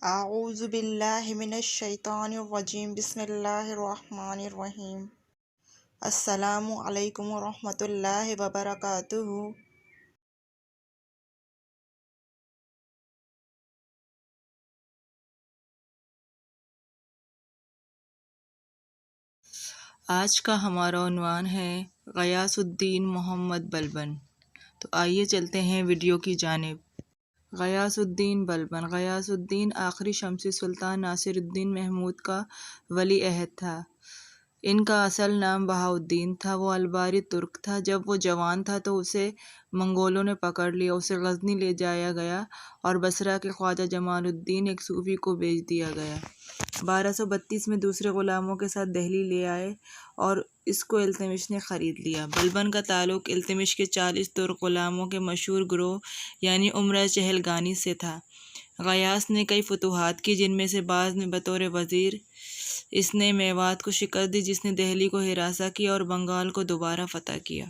اعوذ باللہ من الشیطان الرجیم بسم اللہ الرحمن الرحیم السلام علیکم ورحمۃ اللہ وبرکاتہ۔ آج کا ہمارا عنوان ہے غیاث الدین محمد بلبن۔ تو آئیے چلتے ہیں ویڈیو کی جانب۔ غیاث الدین بلبن۔ غیاث الدین آخری شمسی سلطان ناصر الدین محمود کا ولی عہد تھا۔ ان کا اصل نام بہاؤالدین تھا۔ وہ الباری ترک تھا۔ جب وہ جوان تھا تو اسے منگولوں نے پکڑ لیا، اسے غزنی لے جایا گیا اور بصرہ کے خواجہ جمال الدین ایک صوفی کو بیچ دیا گیا۔ 1232 میں دوسرے غلاموں کے ساتھ دہلی لے آئے اور اس کو التمش نے خرید لیا۔ بلبن کا تعلق التمش کے 40 ترک غلاموں کے مشہور گروہ یعنی امرا چہلگانی سے تھا۔ غیاث نے کئی فتوحات کی، جن میں سے بعض میں بطور وزیر اس نے میوات کو شکست دی، جس نے دہلی کو ہراساں کیا اور بنگال کو دوبارہ فتح کیا۔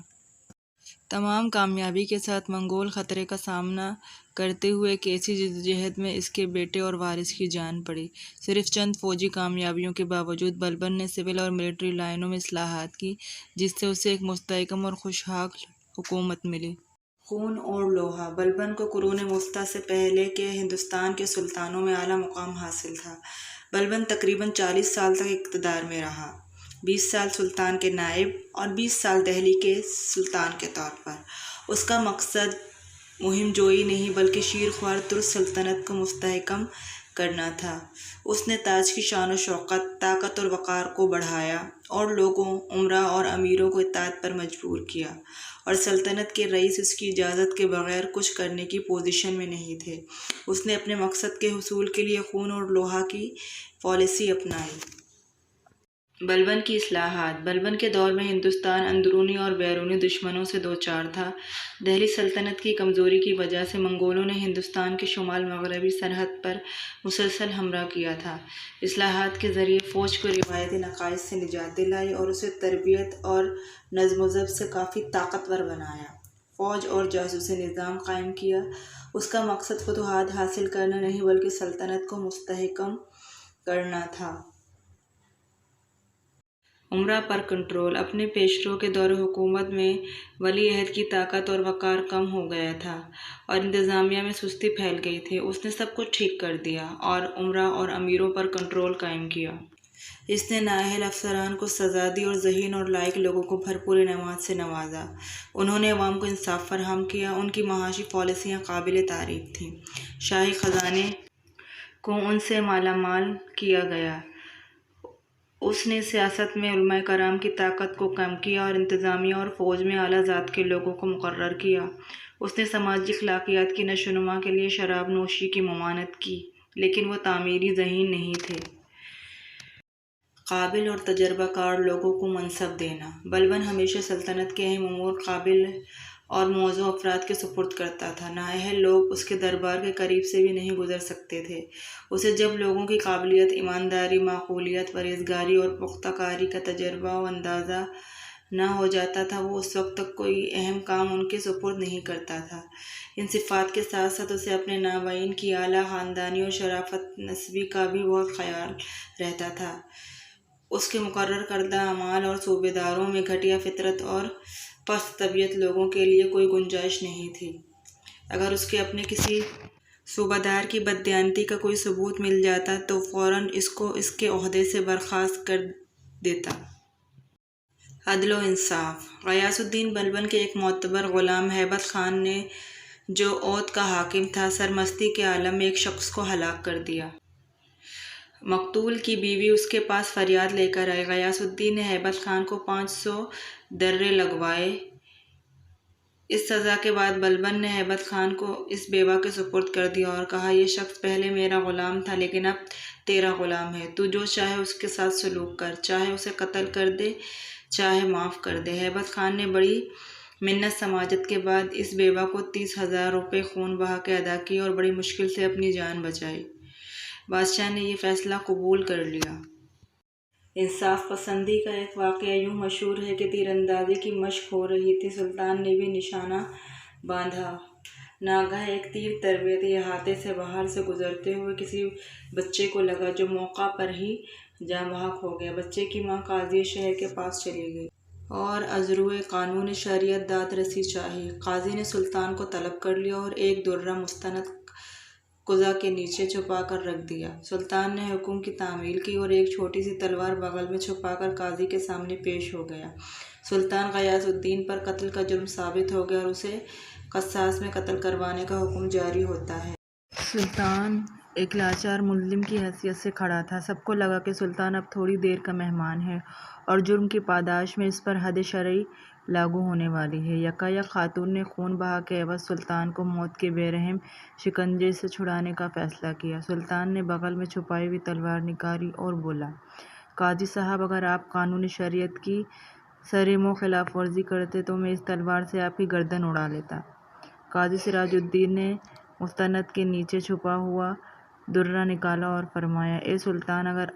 تمام کامیابی کے ساتھ منگول خطرے کا سامنا کرتے ہوئے ایک ایسی جدوجہد میں اس کے بیٹے اور وارث کی جان پڑی۔ صرف چند فوجی کامیابیوں کے باوجود بلبن نے سول اور ملٹری لائنوں میں اصلاحات کی، جس سے اسے ایک مستحکم اور خوشحال حکومت ملی۔ خون اور لوہا۔ بلبن کو قرون وسطیٰ سے پہلے کے ہندوستان کے سلطانوں میں اعلیٰ مقام حاصل تھا۔ بلبن تقریباً 40 سال تک اقتدار میں رہا، 20 سال سلطان کے نائب اور 20 سال دہلی کے سلطان کے طور پر۔ اس کا مقصد مہم جوئی نہیں بلکہ شیر خوار ترک سلطنت کو مستحکم کرنا تھا۔ اس نے تاج کی شان و شوکت، طاقت اور وقار کو بڑھایا اور لوگوں، امراء اور امیروں کو اطاعت پر مجبور کیا، اور سلطنت کے رئیس اس کی اجازت کے بغیر کچھ کرنے کی پوزیشن میں نہیں تھے۔ اس نے اپنے مقصد کے حصول کے لیے خون اور لوہا کی پالیسی اپنائی۔ بلبن کی اصلاحات۔ بلبن کے دور میں ہندوستان اندرونی اور بیرونی دشمنوں سے دوچار تھا۔ دہلی سلطنت کی کمزوری کی وجہ سے منگولوں نے ہندوستان کے شمال مغربی سرحد پر مسلسل حملہ کیا تھا۔ اصلاحات کے ذریعے فوج کو روایتی نقائص سے نجات دلائی اور اسے تربیت اور نظم و ضبط سے کافی طاقتور بنایا۔ فوج اور جاسوسی نظام قائم کیا۔ اس کا مقصد فتوحات حاصل کرنا نہیں بلکہ سلطنت کو مستحکم کرنا تھا۔ امراء پر کنٹرول۔ اپنے پیشرو کے دور حکومت میں ولی عہد کی طاقت اور وقار کم ہو گیا تھا اور انتظامیہ میں سستی پھیل گئی تھی۔ اس نے سب کچھ ٹھیک کر دیا اور امراء اور امیروں پر کنٹرول قائم کیا۔ اس نے نااہل افسران کو سزا دی اور ذہین اور لائق لوگوں کو بھرپور انعامات سے نوازا۔ انہوں نے عوام کو انصاف فراہم کیا۔ ان کی معاشی پالیسیاں قابل تعریف تھیں۔ شاہی خزانے کو ان سے مالا مال کیا گیا۔ اس نے سیاست میں علماء کرام کی طاقت کو کم کیا اور انتظامیہ اور فوج میں اعلیٰ ذات کے لوگوں کو مقرر کیا۔ اس نے سماجی اخلاقیات کی نشو و نما کے لیے شراب نوشی کی ممانعت کی، لیکن وہ تعمیری ذہین نہیں تھے۔ قابل اور تجربہ کار لوگوں کو منصب دینا۔ بلبن ہمیشہ سلطنت کے اہم امور قابل اور موزوں افراد کے سپرد کرتا تھا۔ نااہل لوگ اس کے دربار کے قریب سے بھی نہیں گزر سکتے تھے۔ اسے جب لوگوں کی قابلیت، ایمانداری، معقولیت، پرہیزگاری اور پختہ کاری کا تجربہ و اندازہ نہ ہو جاتا تھا، وہ اس وقت تک کوئی اہم کام ان کے سپرد نہیں کرتا تھا۔ ان صفات کے ساتھ ساتھ اسے اپنے نابین کی اعلیٰ خاندانی اور شرافت نسبی کا بھی بہت خیال رہتا تھا۔ اس کے مقرر کردہ اعمال اور صوبے داروں میں گھٹیا فطرت اور پست طبیعت لوگوں کے لیے کوئی گنجائش نہیں تھی۔ اگر اس کے اپنے کسی صوبہ دار کی بددیانتی کا کوئی ثبوت مل جاتا تو فوراً اس کو اس کے عہدے سے برخاست کر دیتا۔ عدل و انصاف۔ غیاث الدین بلبن کے ایک معتبر غلام ہیبت خان نے، جو اودھ کا حاکم تھا، سرمستی کے عالم میں ایک شخص کو ہلاک کر دیا۔ مقتول کی بیوی اس کے پاس فریاد لے کر آئی۔ غیاث الدین نے ہیبت خان کو 500 درے لگوائے۔ اس سزا کے بعد بلبن نے ہیبت خان کو اس بیوہ کے سپرد کر دیا اور کہا، یہ شخص پہلے میرا غلام تھا لیکن اب تیرا غلام ہے۔ تو جو چاہے اس کے ساتھ سلوک کر، چاہے اسے قتل کر دے، چاہے معاف کر دے۔ ہیبت خان نے بڑی منت سماجت کے بعد اس بیوہ کو 30,000 روپے خون بہا کے ادا کیے اور بڑی مشکل سے اپنی جان بچائی۔ بادشاہ نے یہ فیصلہ قبول کر لیا۔ انصاف پسندی کا ایک واقعہ یوں مشہور ہے کہ تیر اندازی کی مشق ہو رہی تھی۔ سلطان نے بھی نشانہ باندھا۔ ناگہاں ایک تیر تربیتی احاطے سے باہر سے گزرتے ہوئے کسی بچے کو لگا، جو موقع پر ہی جاں بحق ہو گیا۔ بچے کی ماں قاضی شہر کے پاس چلی گئی اور ازروئے قانون شریعت داد رسی چاہی۔ قاضی نے سلطان کو طلب کر لیا اور ایک درہ مستند قزح کے نیچے چھپا کر رکھ دیا۔ سلطان نے حکم کی تعمیل کی اور ایک چھوٹی سی تلوار بغل میں چھپا کر قاضی کے سامنے پیش ہو گیا۔ سلطان غیاث الدین پر قتل کا جرم ثابت ہو گیا اور اسے قصاص میں قتل کروانے کا حکم جاری ہوتا ہے۔ سلطان ایک لاچار مظلوم کی حیثیت سے کھڑا تھا۔ سب کو لگا کہ سلطان اب تھوڑی دیر کا مہمان ہے اور جرم کی پاداش میں اس پر حد شرعی لاگو ہونے والی ہے۔ یکایک خاتون نے خون بہا کے عوض سلطان کو موت کے بے رحم شکنجے سے چھڑانے کا فیصلہ کیا۔ سلطان نے بغل میں چھپائی ہوئی تلوار نکالی اور بولا، قاضی صاحب، اگر آپ قانون شریعت کی سرمو خلاف ورزی کرتے تو میں اس تلوار سے آپ کی گردن اڑا لیتا۔ قاضی سراج الدین نے مستند کے نیچے چھپا ہوا درہ نکالا اور فرمایا، اے سلطان، اگر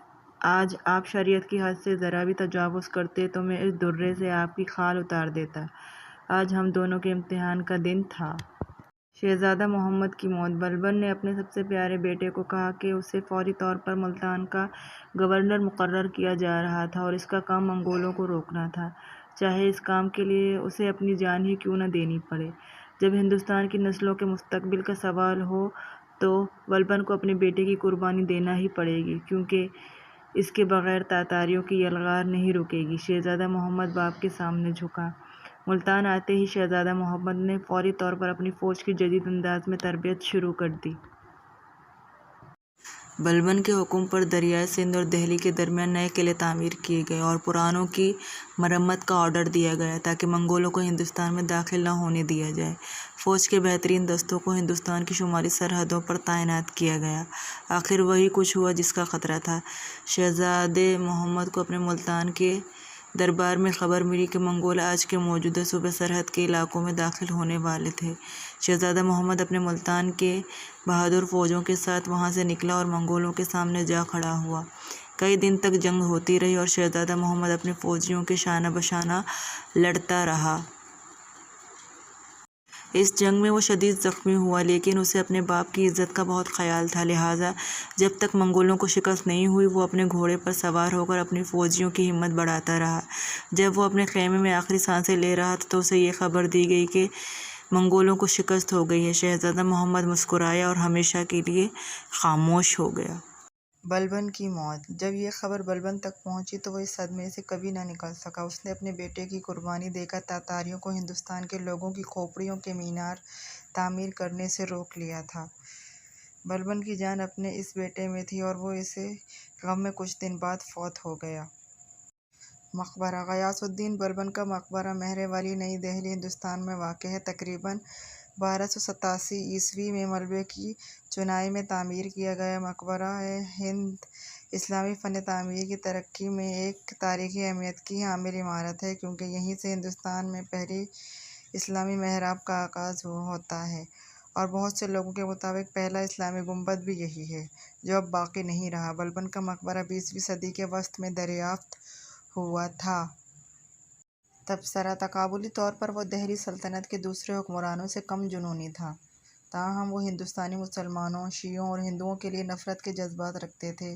آج آپ شریعت کی حد سے ذرا بھی تجاوز کرتے تو میں اس درے سے آپ کی کھال اتار دیتا۔ آج ہم دونوں کے امتحان کا دن تھا۔ شہزادہ محمد کی موت۔ بلبن نے اپنے سب سے پیارے بیٹے کو کہا کہ اسے فوری طور پر ملتان کا گورنر مقرر کیا جا رہا تھا اور اس کا کام منگولوں کو روکنا تھا، چاہے اس کام کے لیے اسے اپنی جان ہی کیوں نہ دینی پڑے۔ جب ہندوستان کی نسلوں کے مستقبل کا سوال ہو تو بلبن کو اپنے بیٹے کی قربانی دینا ہی پڑے گی، کیونکہ اس کے بغیر تاتاریوں کی یلغار نہیں رکے گی۔ شہزادہ محمد باپ کے سامنے جھکا۔ ملتان آتے ہی شہزادہ محمد نے فوری طور پر اپنی فوج کی جدید انداز میں تربیت شروع کر دی۔ بلبن کے حکم پر دریائے سندھ اور دہلی کے درمیان نئے قلعے تعمیر کیے گئے اور پرانوں کی مرمت کا آرڈر دیا گیا تاکہ منگولوں کو ہندوستان میں داخل نہ ہونے دیا جائے۔ فوج کے بہترین دستوں کو ہندوستان کی شمالی سرحدوں پر تعینات کیا گیا۔ آخر وہی کچھ ہوا جس کا خطرہ تھا۔ شہزادے محمد کو اپنے ملتان کے دربار میں خبر ملی کہ منگول آج کے موجودہ صوبہ سرحد کے علاقوں میں داخل ہونے والے تھے۔ شہزادہ محمد اپنے ملتان کے بہادر فوجوں کے ساتھ وہاں سے نکلا اور منگولوں کے سامنے جا کھڑا ہوا۔ کئی دن تک جنگ ہوتی رہی اور شہزادہ محمد اپنے فوجیوں کے شانہ بشانہ لڑتا رہا۔ اس جنگ میں وہ شدید زخمی ہوا، لیکن اسے اپنے باپ کی عزت کا بہت خیال تھا، لہٰذا جب تک منگولوں کو شکست نہیں ہوئی وہ اپنے گھوڑے پر سوار ہو کر اپنی فوجیوں کی ہمت بڑھاتا رہا۔ جب وہ اپنے خیمے میں آخری سانسیں لے رہا تھا تو اسے یہ خبر دی گئی کہ منگولوں کو شکست ہو گئی ہے۔ شہزادہ محمد مسکرایا اور ہمیشہ کے لیے خاموش ہو گیا۔ بلبن کی موت۔ جب یہ خبر بلبن تک پہنچی تو وہ اس صدمے سے کبھی نہ نکل سکا۔ اس نے اپنے بیٹے کی قربانی دے کر تاتاریوں کو ہندوستان کے لوگوں کی کھوپڑیوں کے مینار تعمیر کرنے سے روک لیا تھا۔ بلبن کی جان اپنے اس بیٹے میں تھی اور وہ اسی غم میں کچھ دن بعد فوت ہو گیا۔ مقبرہ۔ غیاث الدین بلبن کا مقبرہ مہر والی، نئی دہلی، ہندوستان میں واقع ہے۔ تقریباً 1287 میں ملبے کی چنائی میں تعمیر کیا گیا مقبرہ ہند اسلامی فن تعمیر کی ترقی میں ایک تاریخی اہمیت کی حامل عمارت ہے، کیونکہ یہیں سے ہندوستان میں پہلی اسلامی محراب کا آغاز ہوتا ہے اور بہت سے لوگوں کے مطابق پہلا اسلامی گنبد بھی یہی ہے، جو اب باقی نہیں رہا۔ بلبن کا مقبرہ 20ویں صدی کے وسط میں دریافت ہوا تھا۔ تبصرہ: تقابلی طور پر وہ دہلی سلطنت کے دوسرے حکمرانوں سے کم جنونی تھا، تاہم وہ ہندوستانی مسلمانوں، شیعوں اور ہندوؤں کے لیے نفرت کے جذبات رکھتے تھے۔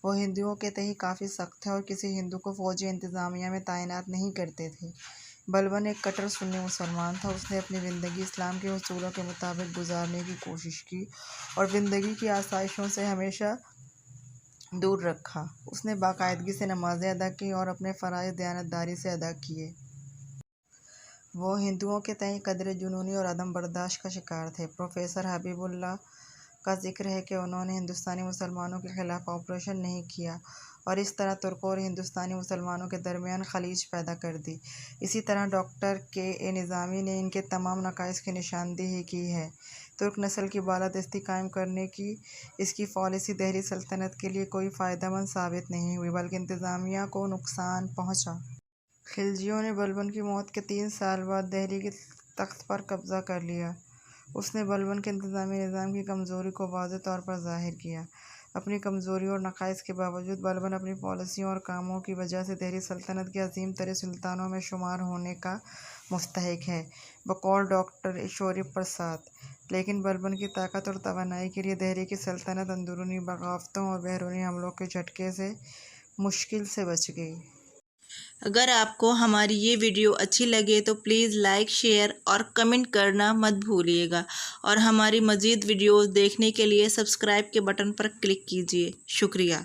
وہ ہندوؤں کے تئیں کافی سخت تھے اور کسی ہندو کو فوجی انتظامیہ میں تعینات نہیں کرتے تھے۔ بلبن ایک کٹر سنی مسلمان تھا۔ اس نے اپنی زندگی اسلام کے اصولوں کے مطابق گزارنے کی کوشش کی اور زندگی کی آسائشوں سے ہمیشہ دور رکھا۔ اس نے باقاعدگی سے نمازیں ادا کیں اور اپنے فرائض دیانتداری سے ادا کیے۔ وہ ہندوؤں کے تئیں قدرے جنونی اور عدم برداشت کا شکار تھے۔ پروفیسر حبیب اللہ کا ذکر ہے کہ انہوں نے ہندوستانی مسلمانوں کے خلاف آپریشن نہیں کیا اور اس طرح ترکوں اور ہندوستانی مسلمانوں کے درمیان خلیج پیدا کر دی۔ اسی طرح ڈاکٹر کے اے نظامی نے ان کے تمام نقائص کی نشاندہی کی ہے۔ ترک نسل کی بالادستی قائم کرنے کی اس کی پالیسی دہلی سلطنت کے لیے کوئی فائدہ مند ثابت نہیں ہوئی، بلکہ انتظامیہ کو نقصان پہنچا۔ خلجیوں نے بلبن کی موت کے 3 سال بعد دہلی کے تخت پر قبضہ کر لیا۔ اس نے بلبن کے انتظامی نظام کی کمزوری کو واضح طور پر ظاہر کیا۔ اپنی کمزوریوں اور نقائص کے باوجود بلبن اپنی پالیسیوں اور کاموں کی وجہ سے دہلی سلطنت کے عظیم ترین سلطانوں میں شمار ہونے کا مستحق ہے۔ بقول ڈاکٹر ایشوری پرساد، لیکن بلبن کی طاقت اور توانائی کے لیے دہلی کی سلطنت اندرونی بغاوتوں اور بیرونی حملوں کے جھٹکے سے مشکل سے بچ گئی۔ اگر آپ کو ہماری یہ ویڈیو اچھی لگے تو پلیز لائک، شیئر اور کمنٹ کرنا مت بھولیے گا، اور ہماری مزید ویڈیوز دیکھنے کے لیے سبسکرائب کے بٹن پر کلک کیجیے۔ شکریہ۔